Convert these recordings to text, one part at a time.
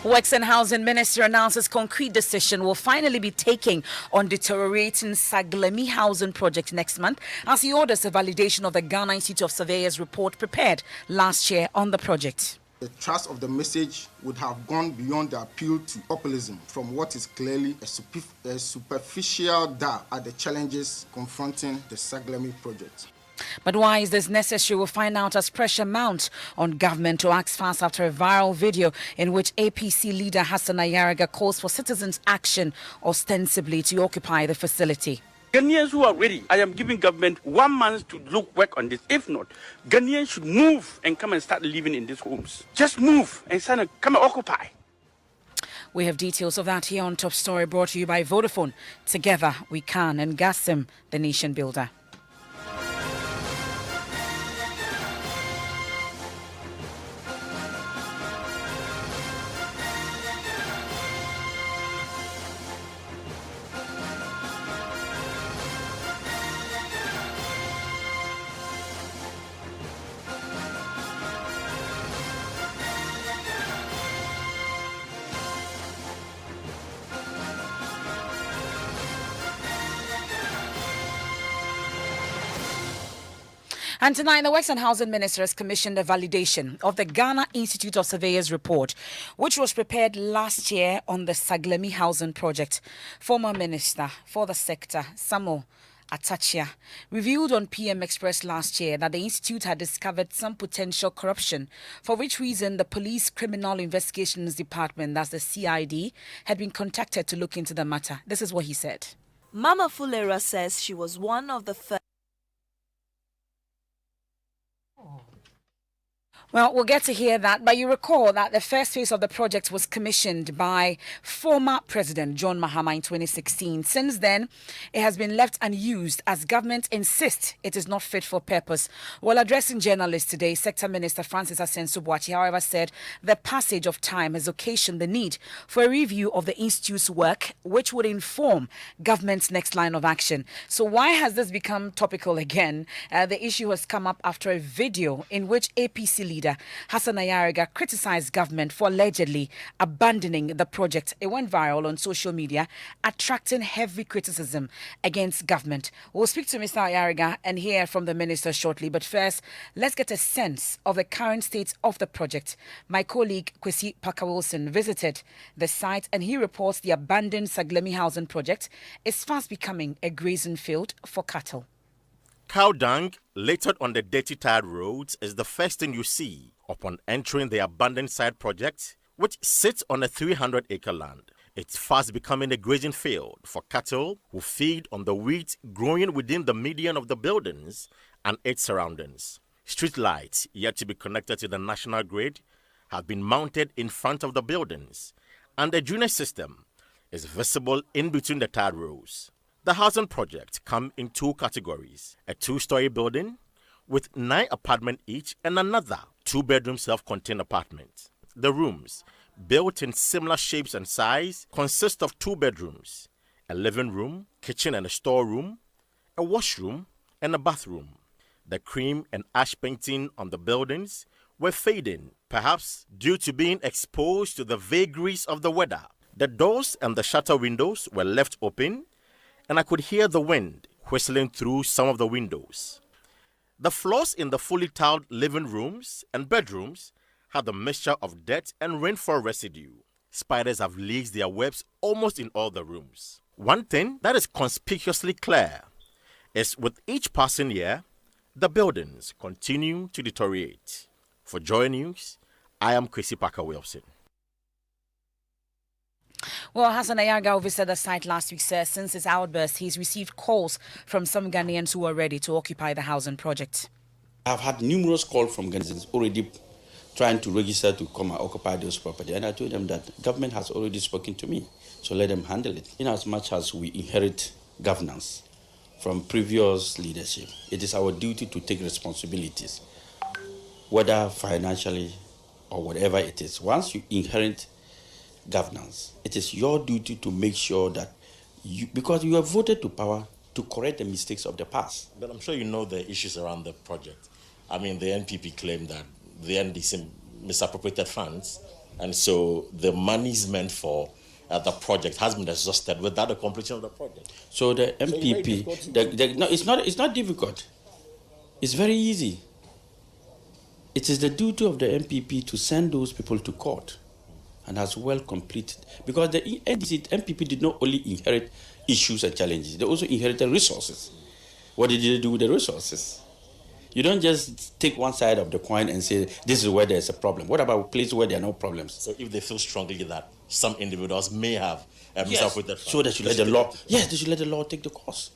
Works and Housing Minister announces concrete decision will finally be taken on deteriorating Saglemi housing project next month as he orders a validation of the Ghana Institute of Surveyors report prepared last year on the project. The thrust of the message would have gone beyond the appeal to populism from what is clearly a superficial dab at the challenges confronting the Saglemi project. But why is this necessary? We'll find out as pressure mounts on government to act fast after a viral video in which APC leader Hassan Ayariga calls for citizens' action ostensibly to occupy the facility. Ghanaians who are ready, I am giving government 1 month to work on this. If not, Ghanaians should move and come and start living in these homes. Just move and come and occupy. We have details of that here on Top Story, brought to you by Vodafone. Together we can, and Gassim, the nation builder. And tonight, the Works and Housing Minister has commissioned a validation of the Ghana Institute of Surveyors report, which was prepared last year on the Saglemi housing project. Former Minister for the sector, Samuel Atachia, revealed on PM Express last year that the institute had discovered some potential corruption, for which reason the Police Criminal Investigations Department, that's the CID, had been contacted to look into the matter. This is what he said. Mama Fulera says she was one of the first. Well, we'll get to hear that, but you recall that the first phase of the project was commissioned by former President John Mahama in 2016. Since then, it has been left unused as government insists it is not fit for purpose. While addressing journalists today, Sector Minister Francis Asensu-Boakye, however, said the passage of time has occasioned the need for a review of the institute's work, which would inform government's next line of action. So why has this become topical again? The issue has come up after a video in which APC leader Hassan Ayariga criticized government for allegedly abandoning the project. It went viral on social media, attracting heavy criticism against government. We'll speak to Mr. Ayariga and hear from the minister shortly. But first, let's get a sense of the current state of the project. My colleague Kwesi Parker-Wilson visited the site and he reports the abandoned Saglemi housing project is fast becoming a grazing field for cattle. Cow dung littered on the dirty tarred roads is the first thing you see upon entering the abandoned site project, which sits on a 300-acre land. It's fast becoming a grazing field for cattle who feed on the wheat growing within the median of the buildings and its surroundings. Street lights, yet to be connected to the national grid, have been mounted in front of the buildings, and the drainage system is visible in between the tarred rows. The housing project comes in two categories: a 2-story building with 9 apartments each and another 2-bedroom self-contained apartment. The rooms, built in similar shapes and size, consist of 2 bedrooms, a living room, kitchen and a storeroom, a washroom and a bathroom. The cream and ash painting on the buildings were fading, perhaps due to being exposed to the vagaries of the weather. The doors and the shutter windows were left open, and I could hear the wind whistling through some of the windows. The floors in the fully tiled living rooms and bedrooms had a mixture of dirt and rainfall residue. Spiders have laid their webs almost in all the rooms. One thing that is conspicuously clear is with each passing year, the buildings continue to deteriorate. For Joy News, I am Kwesi Parker-Wilson. Well, Hassan Ayariga visited the site last week, sir. Since its outburst, he's received calls from some Ghanaians who are ready to occupy the housing project. I've had numerous calls from Ghanaians already trying to register to come and occupy those property. And I told them that government has already spoken to me, so let them handle it. In as much as we inherit governance from previous leadership, it is our duty to take responsibilities, whether financially or whatever it is. Once you inherit governance, it is your duty to make sure that because you have voted to power to correct the mistakes of the past. But I'm sure you know the issues around the project. I mean, the NPP claimed that the NDC misappropriated funds And so the money's meant for the project has been exhausted without the completion of the project. So the MPP, no, it's not difficult. It's very easy. It is the duty of the MPP to send those people to court and as well completed. Because the NDC, MPP did not only inherit issues and challenges, they also inherited resources. What did they do with the resources? You don't just take one side of the coin and say, this is where there's a problem. What about places where there are no problems? So if they feel strongly that some individuals may have with that, so they should let the law, they should let the law take the course.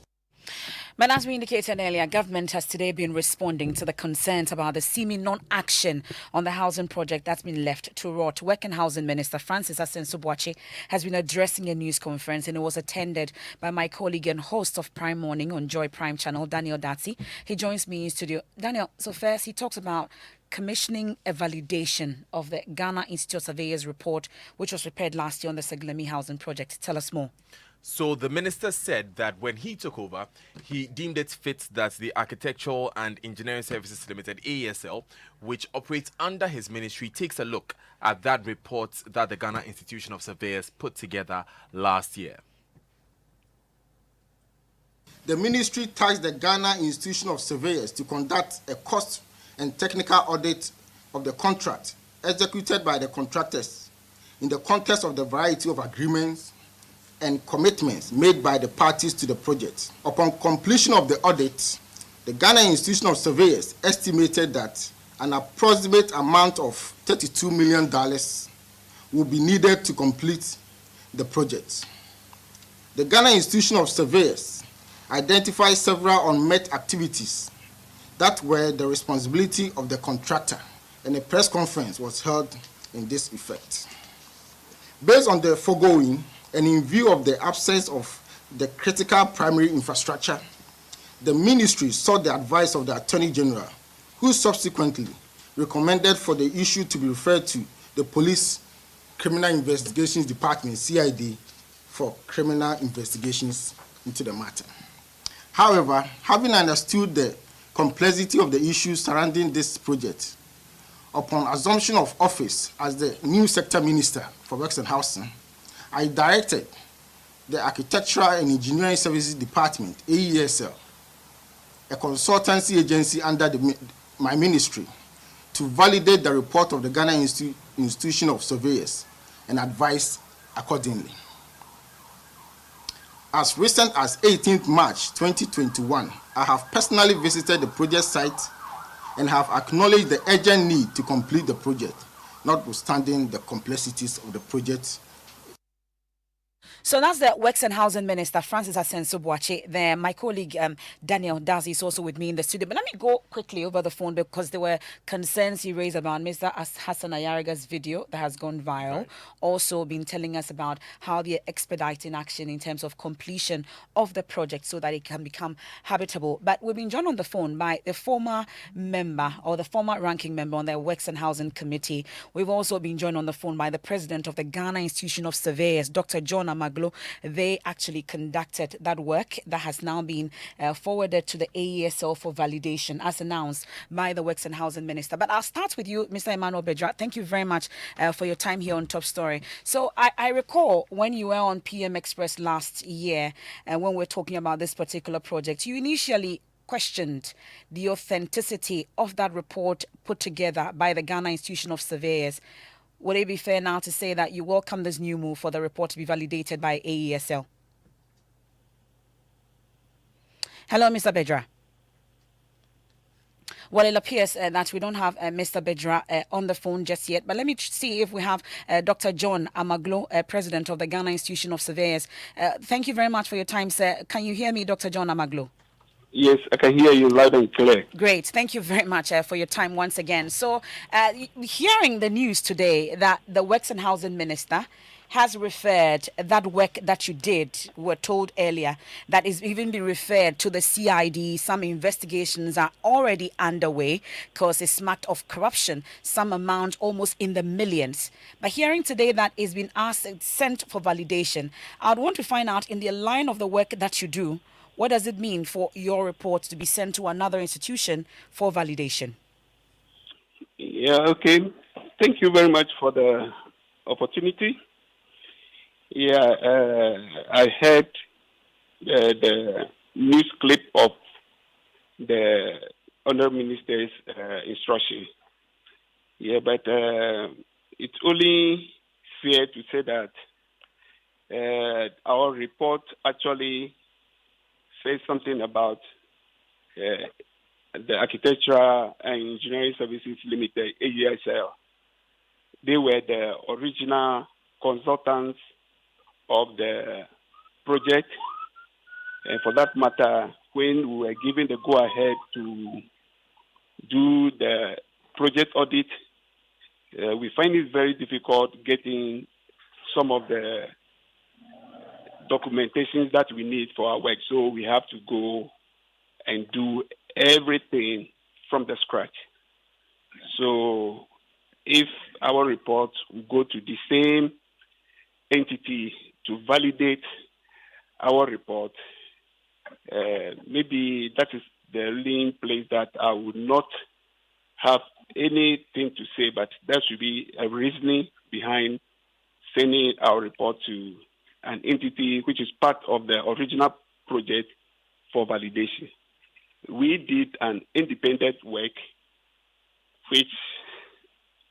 But as we indicated earlier, government has today been responding to the concerns about the seeming non-action on the housing project that's been left to rot. Work and Housing Minister Francis Asensio-Boakye has been addressing a news conference, and it was attended by my colleague and host of Prime Morning on Joy Prime Channel, Daniel Datsi. He joins me in studio. Daniel, so first he talks about commissioning a validation of the Ghana Institute of Surveyors report, which was prepared last year on the Seglemi housing project. Tell us more. So the minister said that when he took over, he deemed it fit that the Architectural and Engineering Services Limited, AESL, which operates under his ministry, takes a look at that report that the Ghana Institution of Surveyors put together last year. The ministry tasked the Ghana Institution of Surveyors to conduct a cost and technical audit of the contract executed by the contractors in the context of the variety of agreements and commitments made by the parties to the project. Upon completion of the audit, the Ghana Institution of Surveyors estimated that an approximate amount of $32 million will be needed to complete the project. The Ghana Institution of Surveyors identified several unmet activities that were the responsibility of the contractor, and a press conference was held in this effect. Based on the foregoing, and in view of the absence of the critical primary infrastructure, the ministry sought the advice of the Attorney General, who subsequently recommended for the issue to be referred to the Police Criminal Investigations Department, CID, for criminal investigations into the matter. However, having understood the complexity of the issues surrounding this project, upon assumption of office as the new sector minister for Works and Housing, I directed the Architectural and Engineering Services Department, AESL, a consultancy agency under my ministry, to validate the report of the Ghana Institution of Surveyors and advise accordingly. As recent as 18th March 2021, I have personally visited the project site and have acknowledged the urgent need to complete the project, notwithstanding the complexities of the project. So that's the Works and Housing Minister, Francis Asensio-Boakye. There, my colleague Daniel Dazi is also with me in the studio. But let me go quickly over the phone because there were concerns he raised about Mr. Hassan Ayariga's video that has gone viral. Right. Also been telling us about how they're expediting action in terms of completion of the project so that it can become habitable. But we've been joined on the phone by the former member or the former ranking member on the Works and Housing Committee. We've also been joined on the phone by the president of the Ghana Institution of Surveyors, Dr. John Amaglo. They actually conducted that work that has now been forwarded to the AESL for validation as announced by the Works and Housing Minister. But I'll start with you, Mr. Emmanuel Bedra. Thank you very much for your time here on Top Story. So I recall when you were on PM Express last year and when we were talking about this particular project, you initially questioned the authenticity of that report put together by the Ghana Institution of Surveyors. Would it be fair now to say that you welcome this new move for the report to be validated by AESL? Hello, Mr. Bedra. Well, it appears that we don't have Mr. Bedra on the phone just yet. But let me see if we have Dr. John Amaglo, President of the Ghana Institution of Surveyors. Thank you very much for your time, sir. Can you hear me, Dr. John Amaglo? Yes, I can hear you loud and clear. Great. Thank you very much for your time once again. So, hearing the news today that the Works and Housing Minister has referred that work that you did, were told earlier, that is even been referred to the CID. Some investigations are already underway because it's smacked of corruption, some amount almost in the millions. But hearing today that it's been asked, sent for validation, I'd want to find out in the line of the work that you do, what does it mean for your report to be sent to another institution for validation? Yeah, okay. Thank you very much for the opportunity. Yeah, I heard the news clip of the Honourable Minister's instruction. Yeah, but it's only fair to say that our report actually says something about the Architectural and Engineering Services Limited, AESL. They were the original consultants of the project. And for that matter, when we were given the go-ahead to do the project audit, we find it very difficult getting some of the documentations that we need for our work. So we have to go and do everything from the scratch. So if our reports will go to the same entity to validate our report, maybe that is the lean place that I would not have anything to say, but there should be a reasoning behind sending our report to an entity which is part of the original project for validation. We did an independent work, which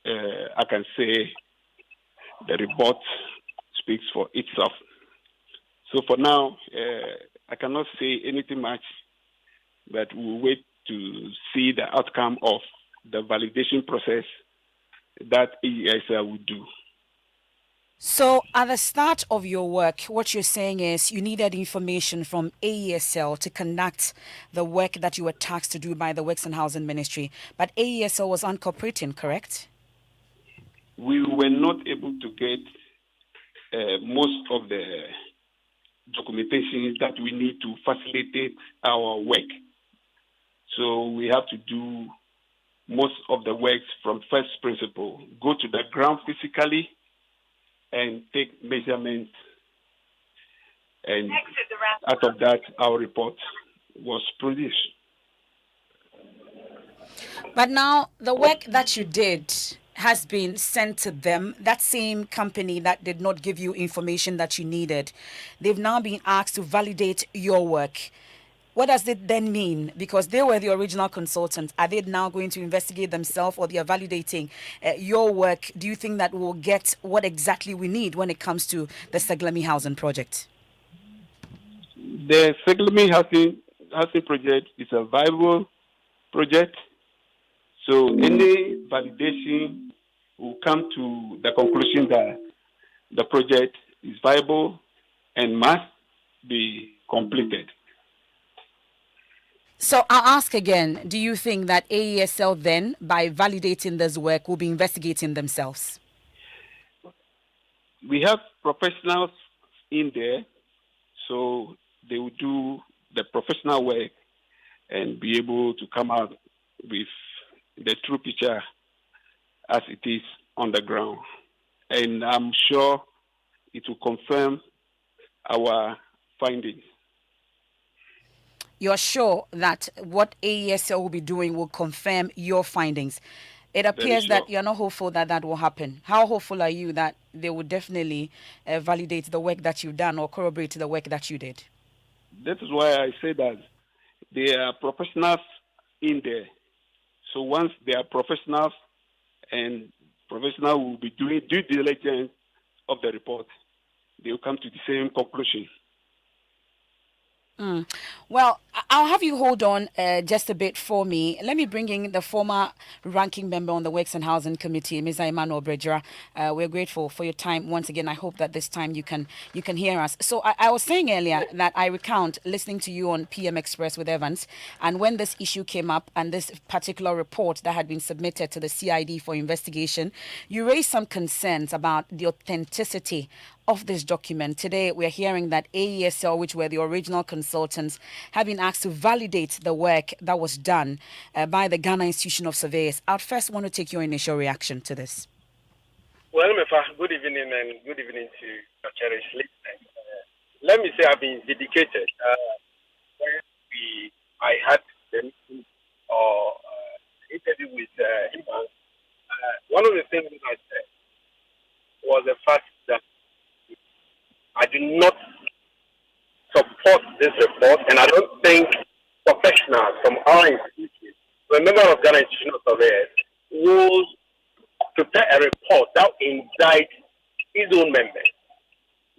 I can say the report speaks for itself. So for now, I cannot say anything much, but we'll wait to see the outcome of the validation process that AESL will do. So at the start of your work, what you're saying is you needed information from AESL to conduct the work that you were tasked to do by the Works and Housing Ministry, but AESL was uncooperating, correct? We were not able to get most of the documentation that we need to facilitate our work. So we have to do most of the works from first principle, go to the ground physically and take measurements. And out of that, our report was produced. But now the work that you did has been sent to them, that same company that did not give you information that you needed. They've now been asked to validate your work. What does it then mean? Because they were the original consultants. Are they now going to investigate themselves, or they are validating your work? Do you think that we'll get what exactly we need when it comes to the Seglemi housing project? The Seglemi housing project is a viable project. So any validation will come to the conclusion that the project is viable and must be completed. So I'll ask again, do you think that AESL then, by validating this work, will be investigating themselves? We have professionals in there, so they will do the professional work and be able to come out with the true picture as it is on the ground. And I'm sure it will confirm our findings. You're sure that what AESL will be doing will confirm your findings? It appears that you're not hopeful that that will happen. How hopeful are you that they will definitely validate the work that you've done or corroborate the work that you did? That is why I say that there are professionals in there. So once they are professionals and professionals will be doing due diligence of the report, they will come to the same conclusion. Well, I'll have you hold on just a bit for me. Let me bring in the former ranking member on the Works and Housing Committee, Ms. Emmanuel Brejera. We're grateful for your time once again. I hope that this time you can hear us. So I was saying earlier that I recount listening to you on PM Express with Evans, and when this issue came up and this particular report that had been submitted to the CID for investigation, you raised some concerns about the authenticity of this document. Today, we're hearing that AESL, which were the original consultants, have been asked to validate the work that was done by the Ghana Institution of Surveyors. I'd first want to take your initial reaction to this. Well, Emefa, good evening, and good evening to your cherished listeners. Let me say I've been vindicated. I had the meeting or interview with Evans. One of the things I said was professionals from our institution, a member of Ghana Institution of Surveyors, will prepare a report that indicts his own members.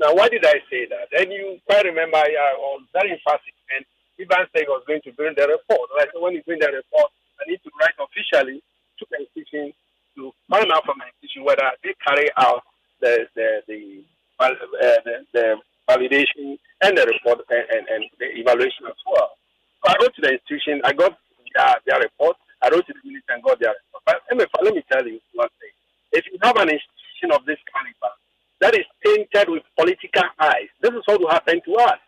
Now, why did I say that? And you quite remember, I was very emphatic, and Ivan said he was going to bring the report. And I said, when you bring the report, I need to write officially to the institution to find out from the institution whether they carry out the validation and the report and the evaluation as well. So I wrote to the institution, I got their report, I wrote to the minister and got their report. But let me tell you one thing. If you have an institution of this caliber that is tainted with political eyes, this is what will happen to us.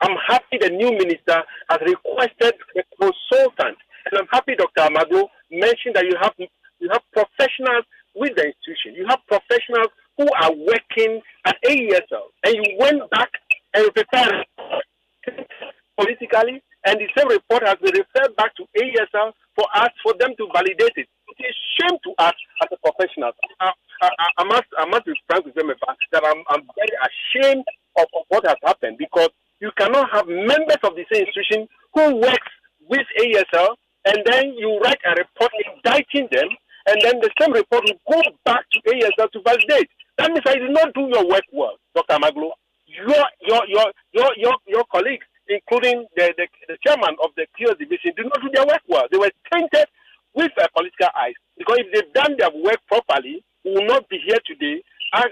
I'm happy the new minister has requested a consultant, and I'm happy Dr. Amaglo mentioned that you have professionals with the institution. You have professionals who are working at AESL, and you went back and prepared politically, and the same report has been referred back to AESL for them to validate it. It is shame to us as a professional. I must be frank with them that I'm very ashamed of what has happened, because you cannot have members of the same institution who works with AESL, and then you write a report indicting them, and then the same report will go back to AESL to validate. That means I did not do your work well, Dr. Amaglo. Your colleagues, including the chairman of the QS division, did not do their work well. They were tainted with political eyes, because if they've done their work properly, we will not be here today.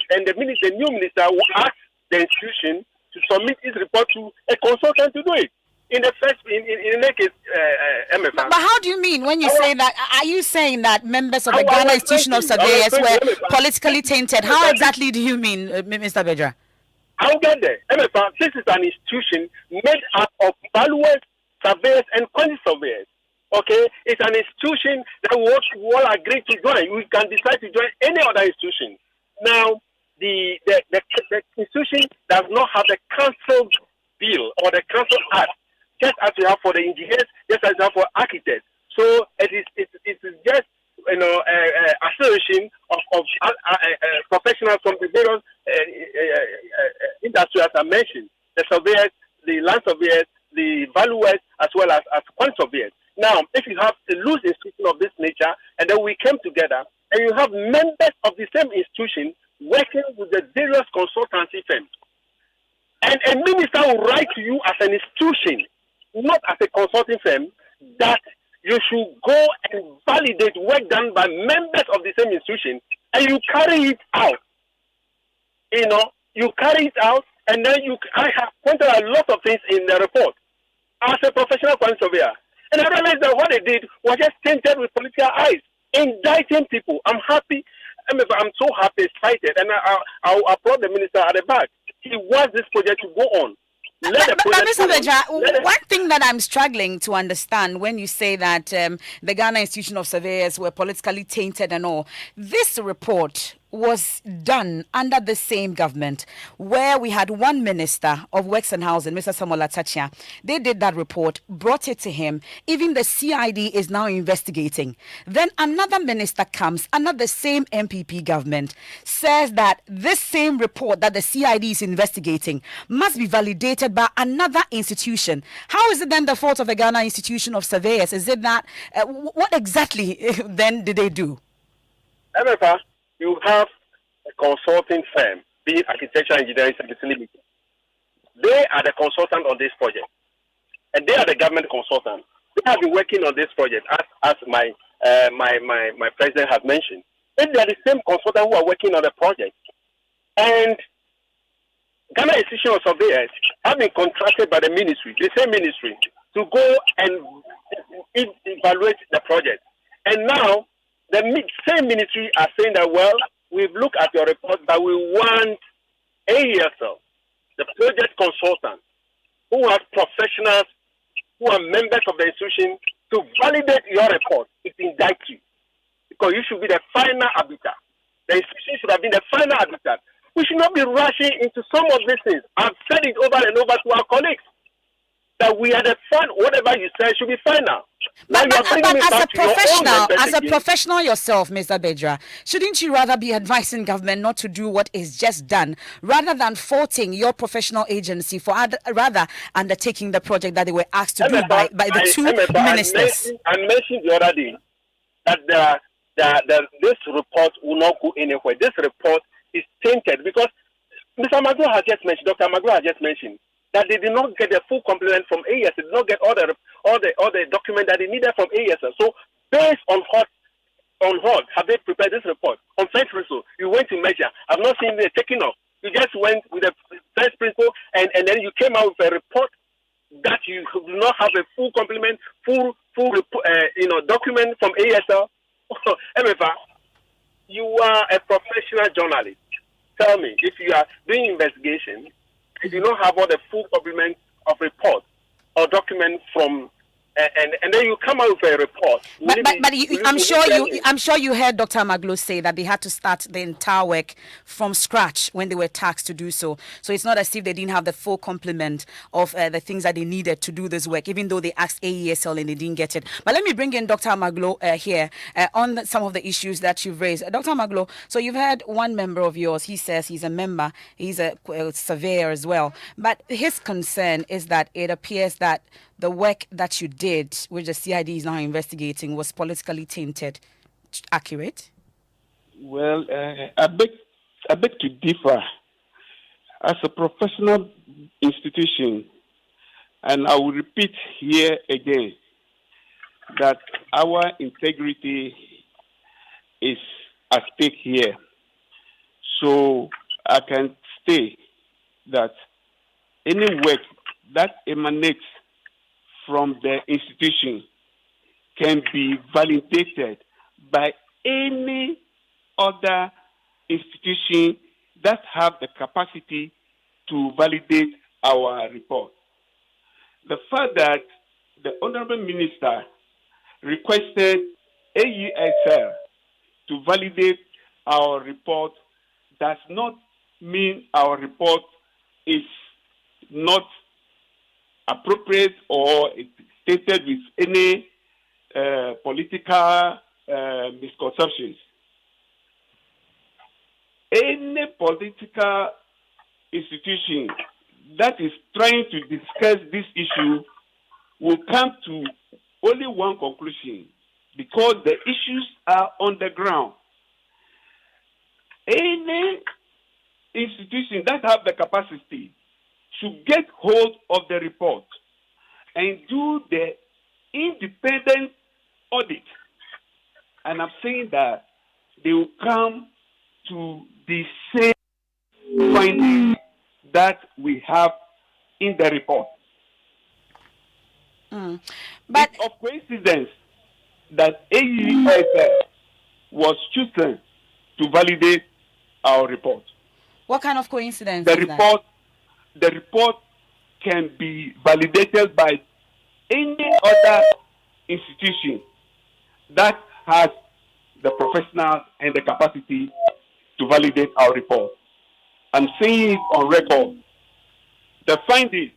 And the new minister will ask the institution to submit his report to a consultant to do it. In the case, Emefa. But how do you mean when you say that? Are you saying that members of the Ghana Institution of Surveyors were politically tainted? How exactly do you mean, Mr. Bedra? I'll get there. Emefa, this is an institution made up of valuers, surveyors, and quantity surveyors. Okay? It's an institution that we all agree to join. We can decide to join any other institution. Now, the institution does not have the council bill or the council act, just as we have for the engineers, just as we have for architects. So it is just association of professionals from the various industries, as I mentioned, the surveyors, the land surveyors, the valuers, as well as quant surveyors. Now, if you have a loose institution of this nature, and then we came together, and you have members of the same institution working with the various consultancy firms, and a minister will write to you as an institution, not as a consulting firm, that you should go and validate work done by members of the same institution, and you carry it out. You carry it out, and then I have pointed out a lot of things in the report as a professional quantity surveyor. And I realized that what they did was just tainted with political eyes, indicting people. I'm happy. I'm so happy, excited, and I'll applaud the minister at the back. He wants this project to go on. But Mr. Beja, one thing that I'm struggling to understand when you say that the Ghana Institution of Surveyors were politically tainted and all, this report was done under the same government where we had one minister of Works and Housing, Mr. Samuel Atachia. They did that report, brought it to him. Even the CID is now investigating. Then another minister comes, under the same MPP government, says that this same report that the CID is investigating must be validated by another institution. How is it then the fault of the Ghana Institution of Surveyors? Is it that, what exactly then did they do? Emefa, you have a consulting firm, be it Architecture Engineering Services Limited. They are the consultant on this project, and they are the government consultant. They have been working on this project, as my president has mentioned. And they are the same consultant who are working on the project. And Ghana Institution of Surveyors have been contracted by the ministry, the same ministry, to go and evaluate the project. And now, the same ministry are saying that, well, we've looked at your report, but we want AESL, the project consultant, who are professionals, who are members of the institution, to validate your report. It indicts you. Because you should be the final arbiter. The institution should have been the final arbiter. We should not be rushing into some of these things. I've said it over and over to our colleagues, that we had a fun. Whatever you said should be fine now. Now But, you are but, bringing but me as a back to your own professional, members as a again. professional yourself, Mr. Bedra, shouldn't you rather be advising government not to do what is just done, rather than faulting your professional agency for rather undertaking the project that they were asked to do by the two ministers? I mentioned the other day that this report will not go anywhere. This report is tainted because Mr. Magro has just mentioned, Dr. Magro has just mentioned that they did not get the full complement from ASL, they did not get all the documents that they needed from ASL. So based on what have they prepared this report? On first principle, you went to measure. I've not seen it taken off. You just went with the first principle and then you came out with a report that you do not have a full complement, full document from ASL. Emefa, you are a professional journalist. Tell me, if you are doing investigation, if you don't have all the full complement of report or document from, and then you come out with a report. I'm sure you heard Dr. Maglo say that they had to start the entire work from scratch when they were tasked to do so. So it's not as if they didn't have the full complement of the things that they needed to do this work, even though they asked AESL and they didn't get it. But let me bring in Dr. Maglo here on some of the issues that you've raised. Dr. Maglo, so you've heard one member of yours. He says he's a member. He's a surveyor as well. But his concern is that it appears that the work that you did, which the CID is now investigating, was politically tainted. Accurate? Well, I beg to differ. As a professional institution, and I will repeat here again, that our integrity is at stake here. So I can state that any work that emanates from the institution can be validated by any other institution that have the capacity to validate our report. The fact that the Honorable Minister requested AESL to validate our report does not mean our report is not appropriate or stated with any political misconceptions. Any political institution that is trying to discuss this issue will come to only one conclusion, because the issues are on the ground. Any institution that have the capacity should get hold of the report and do the independent audit. And I'm saying that they will come to the same findings that we have in the report. But it's of coincidence that AESL was chosen to validate our report. What kind of coincidence The is report, the report can be validated by any other institution that has the professional and the capacity to validate our report. I'm saying it on record. The findings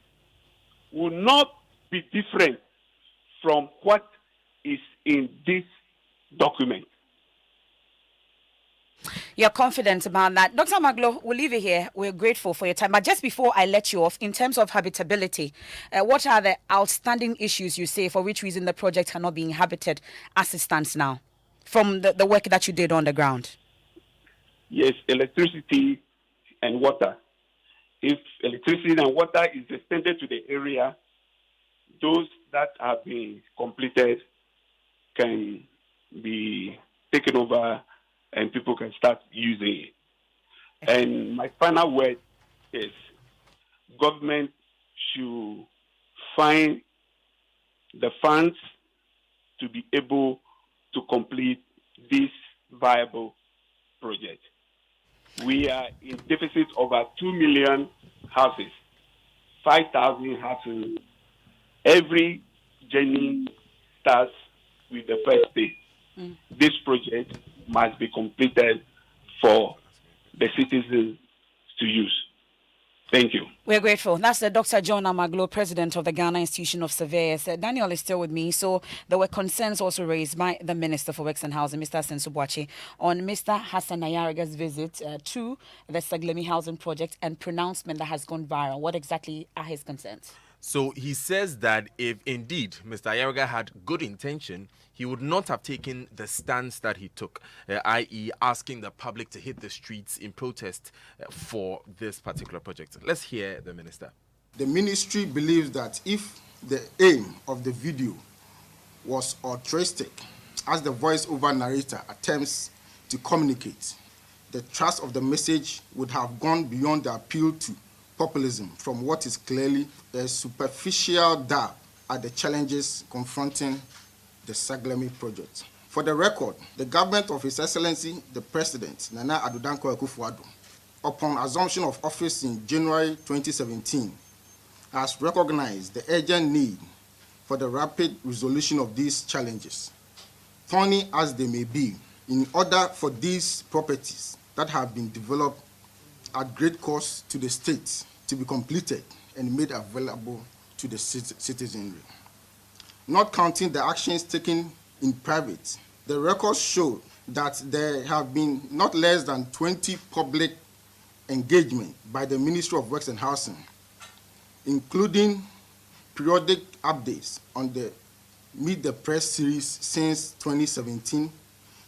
will not be different from what is in this document. You're confident about that. Dr. Maglo, we'll leave it here. We're grateful for your time. But just before I let you off, in terms of habitability, what are the outstanding issues you say for which reason the project cannot be inhabited as it stands now from the work that you did on the ground? Yes, electricity and water. If electricity and water is extended to the area, those that have been completed can be taken over and people can start using it. And my final word is government should find the funds to be able to complete this viable project. We are in deficit over 2 million houses, 5,000 houses. Every journey starts with the first day. This project must be completed for the citizens to use. Thank you. We're grateful. That's Dr. John Amaglo, president of the Ghana Institution of Surveyors. Daniel is still with me. So there were concerns also raised by the Minister for Works and Housing, Mr. Sensubuachi, on Mr. Hassan Ayariga's visit to the Saglemi Housing Project and pronouncement that has gone viral. What exactly are his concerns? So he says that if indeed Mr. Ayariga had good intention, he would not have taken the stance that he took, i.e., asking the public to hit the streets in protest for this particular project. Let's hear the minister. The ministry believes that if the aim of the video was altruistic, as the voice-over narrator attempts to communicate, the thrust of the message would have gone beyond the appeal to populism from what is clearly a superficial dab at the challenges confronting the Saglemi project. For the record, the government of His Excellency, the President, Nana Addo Dankwa Akufo-Addo, upon assumption of office in January 2017, has recognized the urgent need for the rapid resolution of these challenges, thorny as they may be, in order for these properties that have been developed at great cost to the state to be completed and made available to the citizenry. Not counting the actions taken in private, the records show that there have been not less than 20 public engagement by the Ministry of Works and Housing, including periodic updates on the Meet the Press series since 2017,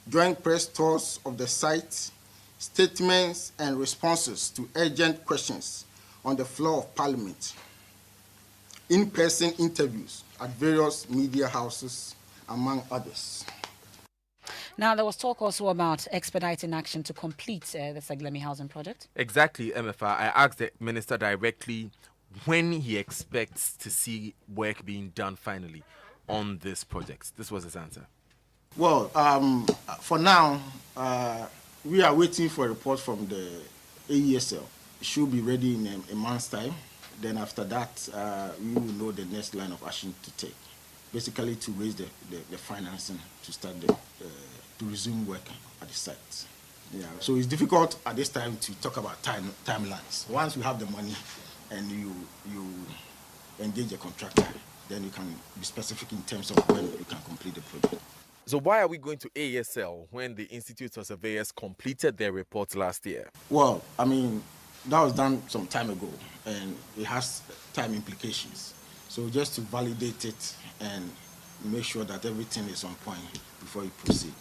joint press tours of the site, statements and responses to urgent questions on the floor of Parliament, in-person interviews at various media houses, among others. Now, there was talk also about expediting action to complete the Saglemi Housing Project. Exactly, Emefa. I asked the minister directly when he expects to see work being done finally on this project. This was his answer. Well, for now, we are waiting for a report from the AESL. It should be ready in a month's time. Then after that, we will know the next line of action to take. Basically, to raise the financing to start to resume work at the site. Yeah. So it's difficult at this time to talk about timelines. Once you have the money and you engage a contractor, then you can be specific in terms of when you can complete the project. So why are we going to ASL when the Institute of Surveyors completed their report last year? Well, I mean, that was done some time ago, and it has time implications. So just to validate it and make sure that everything is on point before you proceed.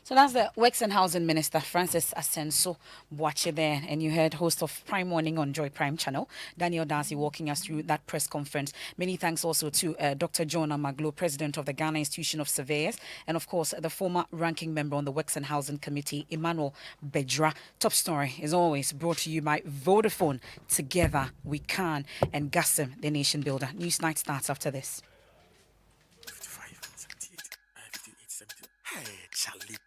So that's the Works and Housing Minister, Francis Asenso Boache there. And you heard host of Prime Morning on Joy Prime Channel, Daniel Darcy, walking us through that press conference. Many thanks also to Dr. John Amaglo, President of the Ghana Institution of Surveyors, and of course, the former ranking member on the Works and Housing Committee, Emmanuel Bedra. Top story is always brought to you by Vodafone. Together we can. And Gassim, the nation builder. Newsnight starts after this. 55, 78, 58, 70. Hey, Charlie.